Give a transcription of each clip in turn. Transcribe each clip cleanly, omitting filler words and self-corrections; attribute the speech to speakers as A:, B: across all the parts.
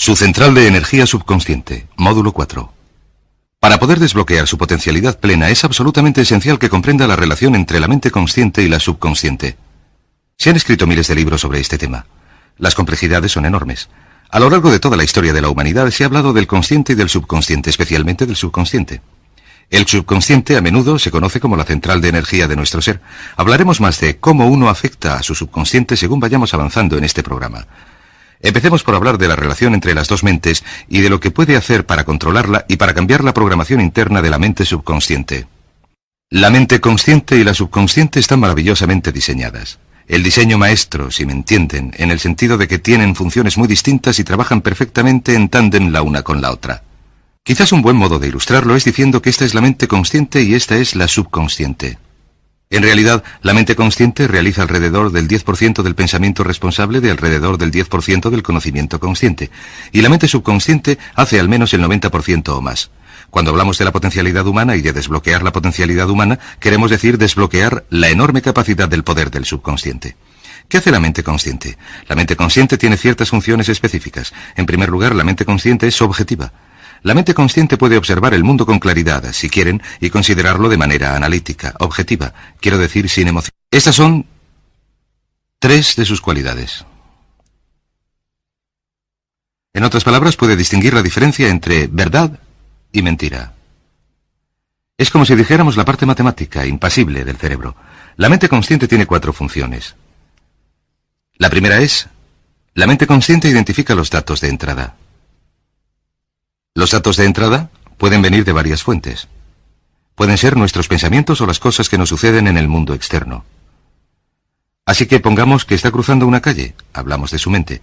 A: Su central de energía subconsciente, módulo 4. Para poder desbloquear su potencialidad plena es absolutamente esencial que comprenda la relación entre la mente consciente y la subconsciente. Se han escrito miles de libros sobre este tema. Las complejidades son enormes. A lo largo de toda la historia de la humanidad se ha hablado del consciente y del subconsciente, especialmente del subconsciente. El subconsciente a menudo se conoce como la central de energía de nuestro ser. Hablaremos más de cómo uno afecta a su subconsciente según vayamos avanzando en este programa. Empecemos por hablar de la relación entre las dos mentes y de lo que puede hacer para controlarla y para cambiar la programación interna de la mente subconsciente. La mente consciente y la subconsciente están maravillosamente diseñadas. El diseño maestro, si me entienden, en el sentido de que tienen funciones muy distintas y trabajan perfectamente en tándem la una con la otra. Quizás un buen modo de ilustrarlo es diciendo que esta es la mente consciente y esta es la subconsciente. En realidad, la mente consciente realiza alrededor del 10% del pensamiento responsable de alrededor del 10% del conocimiento consciente, y la mente subconsciente hace al menos el 90% o más. Cuando hablamos de la potencialidad humana y de desbloquear la potencialidad humana, queremos decir desbloquear la enorme capacidad del poder del subconsciente. ¿Qué hace la mente consciente? La mente consciente tiene ciertas funciones específicas. En primer lugar, la mente consciente es objetiva. La mente consciente puede observar el mundo con claridad, si quieren, y considerarlo de manera analítica, objetiva, quiero decir sin emoción. Estas son 3 de sus cualidades. En otras palabras, puede distinguir la diferencia entre verdad y mentira. Es como si dijéramos la parte matemática, impasible del cerebro. La mente consciente tiene 4 funciones. La primera es, la mente consciente identifica los datos de entrada. Los datos de entrada pueden venir de varias fuentes. Pueden ser nuestros pensamientos o las cosas que nos suceden en el mundo externo. Así que pongamos que está cruzando una calle, hablamos de su mente.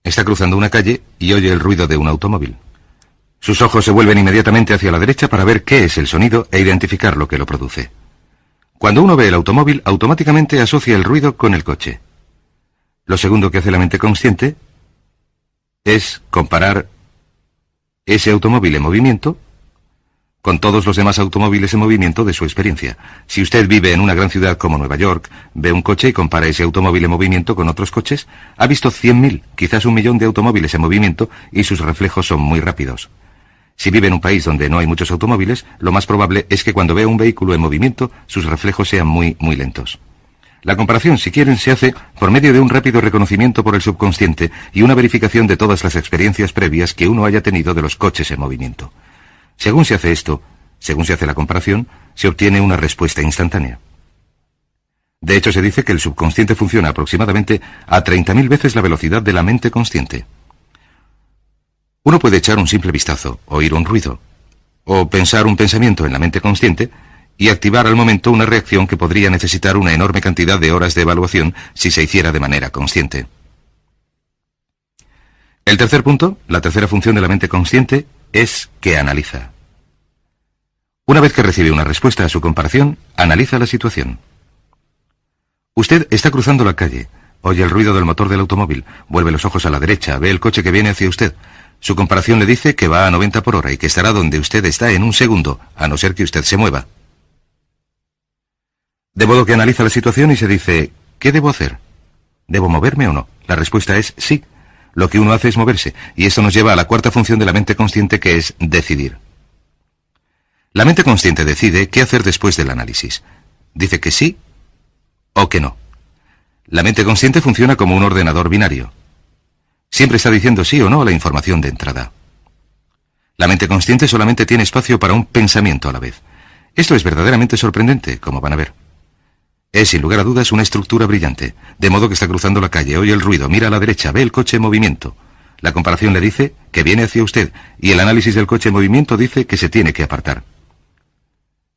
A: Está cruzando una calle y oye el ruido de un automóvil. Sus ojos se vuelven inmediatamente hacia la derecha para ver qué es el sonido e identificar lo que lo produce. Cuando uno ve el automóvil, automáticamente asocia el ruido con el coche. Lo segundo que hace la mente consciente es comparar ese automóvil en movimiento con todos los demás automóviles en movimiento de su experiencia. Si usted vive en una gran ciudad como Nueva York, ve un coche y compara ese automóvil en movimiento con otros coches, ha visto 100.000, quizás 1.000.000 de automóviles en movimiento y sus reflejos son muy rápidos. Si vive en un país donde no hay muchos automóviles, lo más probable es que cuando vea un vehículo en movimiento, sus reflejos sean muy lentos. La comparación, si quieren, se hace por medio de un rápido reconocimiento por el subconsciente y una verificación de todas las experiencias previas que uno haya tenido de los coches en movimiento. Según se hace esto, según se hace la comparación, se obtiene una respuesta instantánea. De hecho, se dice que el subconsciente funciona aproximadamente a 30.000 veces la velocidad de la mente consciente. Uno puede echar un simple vistazo, oír un ruido, o pensar un pensamiento en la mente consciente y activar al momento una reacción que podría necesitar una enorme cantidad de horas de evaluación si se hiciera de manera consciente. El tercer punto, la tercera función de la mente consciente, es que analiza. Una vez que recibe una respuesta a su comparación, analiza la situación. Usted está cruzando la calle, oye el ruido del motor del automóvil, vuelve los ojos a la derecha, ve el coche que viene hacia usted. Su comparación le dice que va a 90 por hora y que estará donde usted está en un segundo, a no ser que usted se mueva. De modo que analiza la situación y se dice, ¿qué debo hacer? ¿Debo moverme o no? La respuesta es sí. Lo que uno hace es moverse, y esto nos lleva a la cuarta función de la mente consciente, que es decidir. La mente consciente decide qué hacer después del análisis. Dice que sí o que no. La mente consciente funciona como un ordenador binario. Siempre está diciendo sí o no a la información de entrada. La mente consciente solamente tiene espacio para un pensamiento a la vez. Esto es verdaderamente sorprendente, como van a ver. Es, sin lugar a dudas, una estructura brillante, de modo que está cruzando la calle, oye el ruido, mira a la derecha, ve el coche en movimiento. La comparación le dice que viene hacia usted, y el análisis del coche en movimiento dice que se tiene que apartar.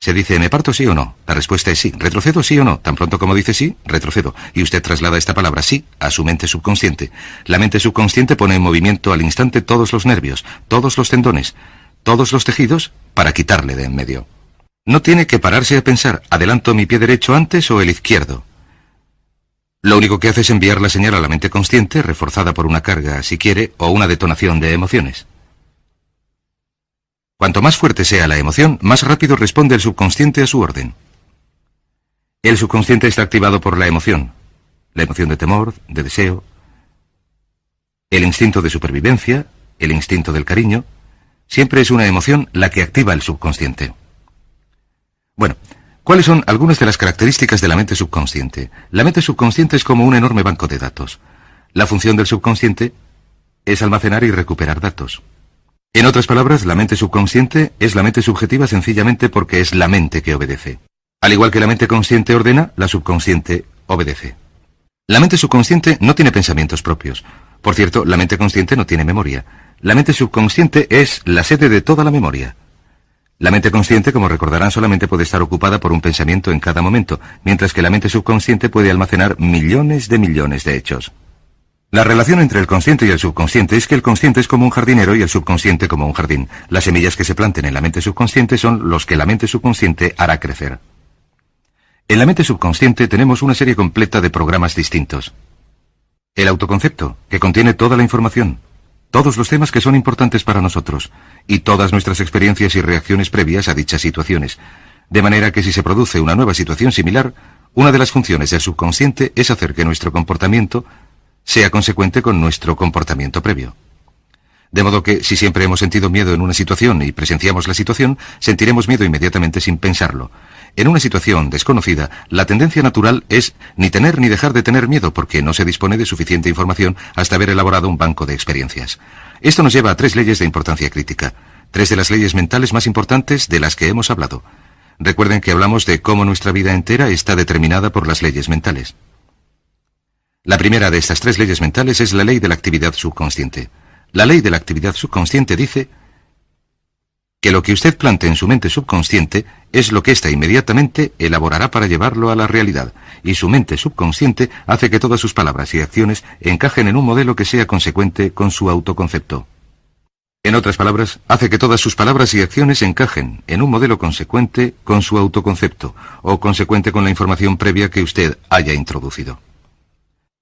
A: Se dice, ¿me parto sí o no? La respuesta es sí. ¿Retrocedo sí o no? Tan pronto como dice sí, retrocedo. Y usted traslada esta palabra sí a su mente subconsciente. La mente subconsciente pone en movimiento al instante todos los nervios, todos los tendones, todos los tejidos, para quitarle de en medio. No tiene que pararse a pensar, ¿adelanto mi pie derecho antes o el izquierdo? Lo único que hace es enviar la señal a la mente consciente, reforzada por una carga, si quiere, o una detonación de emociones. Cuanto más fuerte sea la emoción, más rápido responde el subconsciente a su orden. El subconsciente está activado por la emoción de temor, de deseo. El instinto de supervivencia, el instinto del cariño, siempre es una emoción la que activa el subconsciente. Bueno, ¿cuáles son algunas de las características de la mente subconsciente? La mente subconsciente es como un enorme banco de datos. La función del subconsciente es almacenar y recuperar datos. En otras palabras, la mente subconsciente es la mente subjetiva sencillamente porque es la mente que obedece. Al igual que la mente consciente ordena, la subconsciente obedece. La mente subconsciente no tiene pensamientos propios. Por cierto, la mente consciente no tiene memoria. La mente subconsciente es la sede de toda la memoria. La mente consciente, como recordarán, solamente puede estar ocupada por un pensamiento en cada momento, mientras que la mente subconsciente puede almacenar millones de hechos. La relación entre el consciente y el subconsciente es que el consciente es como un jardinero y el subconsciente como un jardín. Las semillas que se planten en la mente subconsciente son los que la mente subconsciente hará crecer. En la mente subconsciente tenemos una serie completa de programas distintos. El autoconcepto, que contiene toda la información, todos los temas que son importantes para nosotros, y todas nuestras experiencias y reacciones previas a dichas situaciones, de manera que si se produce una nueva situación similar, una de las funciones del subconsciente es hacer que nuestro comportamiento sea consecuente con nuestro comportamiento previo. De modo que, si siempre hemos sentido miedo en una situación y presenciamos la situación, sentiremos miedo inmediatamente sin pensarlo. En una situación desconocida, la tendencia natural es ni tener ni dejar de tener miedo porque no se dispone de suficiente información hasta haber elaborado un banco de experiencias. Esto nos lleva a 3 leyes de importancia crítica, 3 de las leyes mentales más importantes de las que hemos hablado. Recuerden que hablamos de cómo nuestra vida entera está determinada por las leyes mentales. La primera de estas 3 leyes mentales es la ley de la actividad subconsciente. La ley de la actividad subconsciente dice que lo que usted plante en su mente subconsciente es lo que ésta inmediatamente elaborará para llevarlo a la realidad, y su mente subconsciente hace que todas sus palabras y acciones encajen en un modelo que sea consecuente con su autoconcepto. En otras palabras, hace que todas sus palabras y acciones encajen en un modelo consecuente con su autoconcepto, o consecuente con la información previa que usted haya introducido.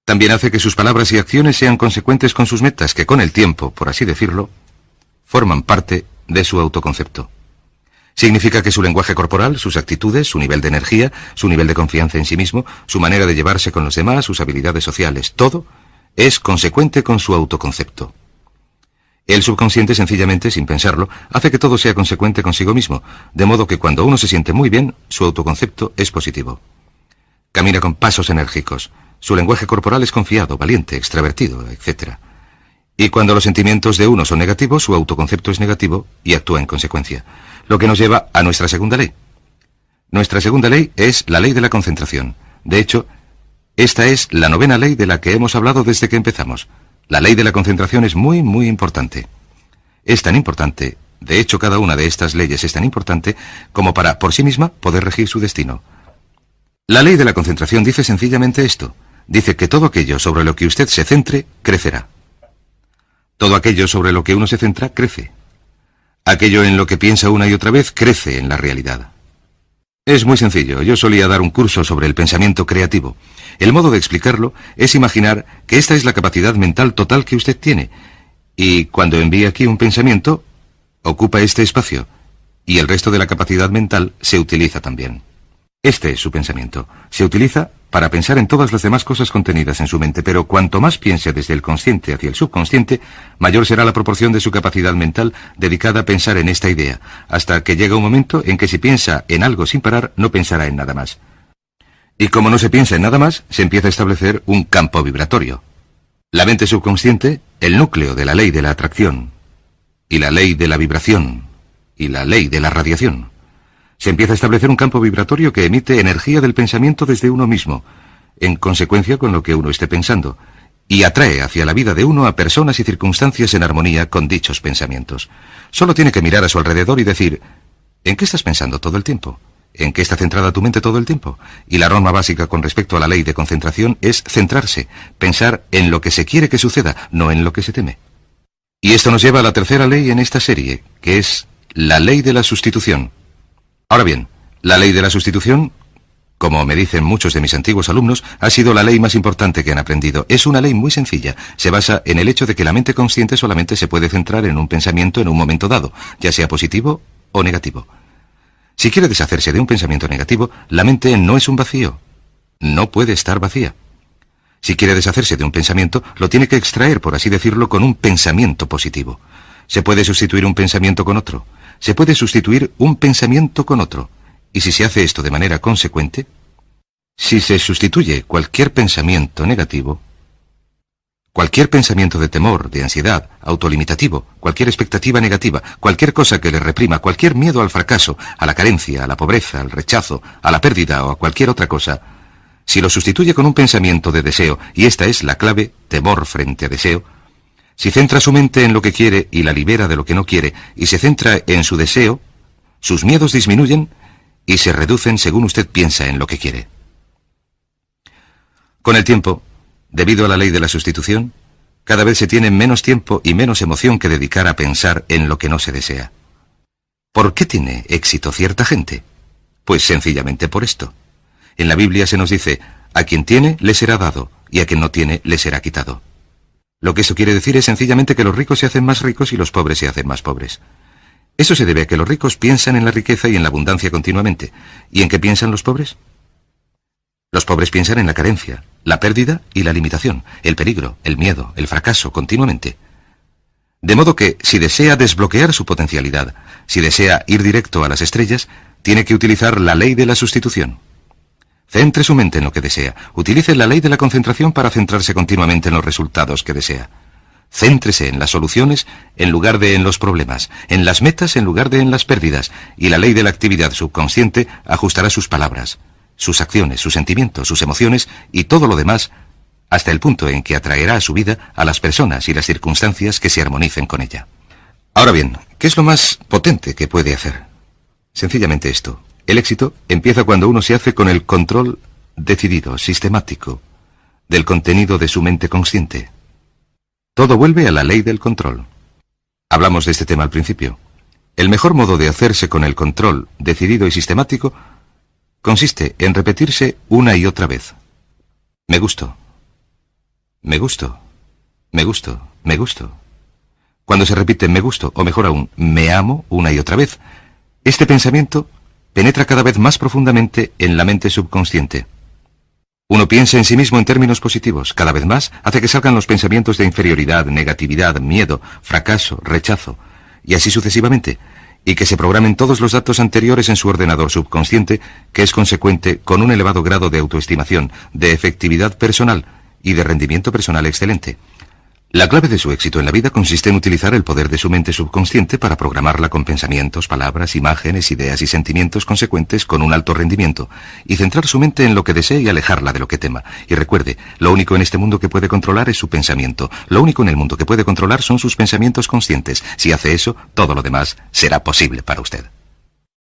A: También hace que sus palabras y acciones sean consecuentes con sus metas, que con el tiempo, por así decirlo, forman parte de su autoconcepto. Significa que su lenguaje corporal, sus actitudes, su nivel de energía, su nivel de confianza en sí mismo, su manera de llevarse con los demás, sus habilidades sociales, todo es consecuente con su autoconcepto. El subconsciente, sencillamente, sin pensarlo, hace que todo sea consecuente consigo mismo, de modo que cuando uno se siente muy bien, su autoconcepto es positivo. Camina con pasos enérgicos, su lenguaje corporal es confiado, valiente, extravertido, etc. Y cuando los sentimientos de uno son negativos, su autoconcepto es negativo y actúa en consecuencia. Lo que nos lleva a nuestra segunda ley. Nuestra segunda ley es la ley de la concentración. De hecho, esta es la 9ª ley de la que hemos hablado desde que empezamos. La ley de la concentración es muy, muy importante. Es tan importante, de hecho cada una de estas leyes es tan importante como para, por sí misma, poder regir su destino. La ley de la concentración dice sencillamente esto. Dice que todo aquello sobre lo que usted se centre, crecerá. Todo aquello sobre lo que uno se centra, crece. Aquello en lo que piensa una y otra vez, crece en la realidad. Es muy sencillo. Yo solía dar un curso sobre el pensamiento creativo. El modo de explicarlo es imaginar que esta es la capacidad mental total que usted tiene. Y cuando envía aquí un pensamiento, ocupa este espacio. Y el resto de la capacidad mental se utiliza también. Este es su pensamiento. Se utiliza para pensar en todas las demás cosas contenidas en su mente, pero cuanto más piense desde el consciente hacia el subconsciente, mayor será la proporción de su capacidad mental dedicada a pensar en esta idea, hasta que llega un momento en que si piensa en algo sin parar, no pensará en nada más. Y como no se piensa en nada más, se empieza a establecer un campo vibratorio. La mente subconsciente, el núcleo de la ley de la atracción, y la ley de la vibración, y la ley de la radiación. Se empieza a establecer un campo vibratorio que emite energía del pensamiento desde uno mismo, en consecuencia con lo que uno esté pensando, y atrae hacia la vida de uno a personas y circunstancias en armonía con dichos pensamientos. Solo tiene que mirar a su alrededor y decir, ¿en qué estás pensando todo el tiempo? ¿En qué está centrada tu mente todo el tiempo? Y la norma básica con respecto a la ley de concentración es centrarse, pensar en lo que se quiere que suceda, no en lo que se teme. Y esto nos lleva a la 3ª ley en esta serie, que es la ley de la sustitución. Ahora bien, la ley de la sustitución, como me dicen muchos de mis antiguos alumnos, ha sido la ley más importante que han aprendido. Es una ley muy sencilla. Se basa en el hecho de que la mente consciente solamente se puede centrar en un pensamiento en un momento dado, ya sea positivo o negativo. Si quiere deshacerse de un pensamiento negativo, la mente no es un vacío. No puede estar vacía. Si quiere deshacerse de un pensamiento, lo tiene que extraer, por así decirlo, con un pensamiento positivo. Se puede sustituir un pensamiento con otro. Se puede sustituir un pensamiento con otro. Y si se hace esto de manera consecuente, si se sustituye cualquier pensamiento negativo, cualquier pensamiento de temor, de ansiedad, autolimitativo, cualquier expectativa negativa, cualquier cosa que le reprima, cualquier miedo al fracaso, a la carencia, a la pobreza, al rechazo, a la pérdida o a cualquier otra cosa, si lo sustituye con un pensamiento de deseo, y esta es la clave, temor frente a deseo, si centra su mente en lo que quiere y la libera de lo que no quiere, y se centra en su deseo, sus miedos disminuyen y se reducen según usted piensa en lo que quiere. Con el tiempo, debido a la ley de la sustitución, cada vez se tiene menos tiempo y menos emoción que dedicar a pensar en lo que no se desea. ¿Por qué tiene éxito cierta gente? Pues sencillamente por esto. En la Biblia se nos dice, a quien tiene le será dado, y a quien no tiene le será quitado. Lo que eso quiere decir es sencillamente que los ricos se hacen más ricos y los pobres se hacen más pobres. Eso se debe a que los ricos piensan en la riqueza y en la abundancia continuamente. ¿Y en qué piensan los pobres? Los pobres piensan en la carencia, la pérdida y la limitación, el peligro, el miedo, el fracaso continuamente. De modo que, si desea desbloquear su potencialidad, si desea ir directo a las estrellas, tiene que utilizar la ley de la sustitución. Centre su mente en lo que desea. Utilice la ley de la concentración para centrarse continuamente en los resultados que desea. Céntrese en las soluciones en lugar de en los problemas, en las metas en lugar de en las pérdidas, y la ley de la actividad subconsciente ajustará sus palabras, sus acciones, sus sentimientos, sus emociones y todo lo demás, hasta el punto en que atraerá a su vida a las personas y las circunstancias que se armonicen con ella. Ahora bien, ¿qué es lo más potente que puede hacer? Sencillamente esto. El éxito empieza cuando uno se hace con el control decidido, sistemático, del contenido de su mente consciente. Todo vuelve a la ley del control. Hablamos de este tema al principio. El mejor modo de hacerse con el control decidido y sistemático consiste en repetirse una y otra vez. Me gusto. Me gusto. Me gusto. Me gusto. Cuando se repite me gusto, o mejor aún, me amo una y otra vez, este pensamiento penetra cada vez más profundamente en la mente subconsciente. Uno piensa en sí mismo en términos positivos, cada vez más hace que salgan los pensamientos de inferioridad, negatividad, miedo, fracaso, rechazo, y así sucesivamente, y que se programen todos los datos anteriores en su ordenador subconsciente, que es consecuente con un elevado grado de autoestimación, de efectividad personal y de rendimiento personal excelente. La clave de su éxito en la vida consiste en utilizar el poder de su mente subconsciente para programarla con pensamientos, palabras, imágenes, ideas y sentimientos consecuentes con un alto rendimiento, y centrar su mente en lo que desee y alejarla de lo que tema. Y recuerde, lo único en este mundo que puede controlar es su pensamiento. Lo único en el mundo que puede controlar son sus pensamientos conscientes. Si hace eso, todo lo demás será posible para usted.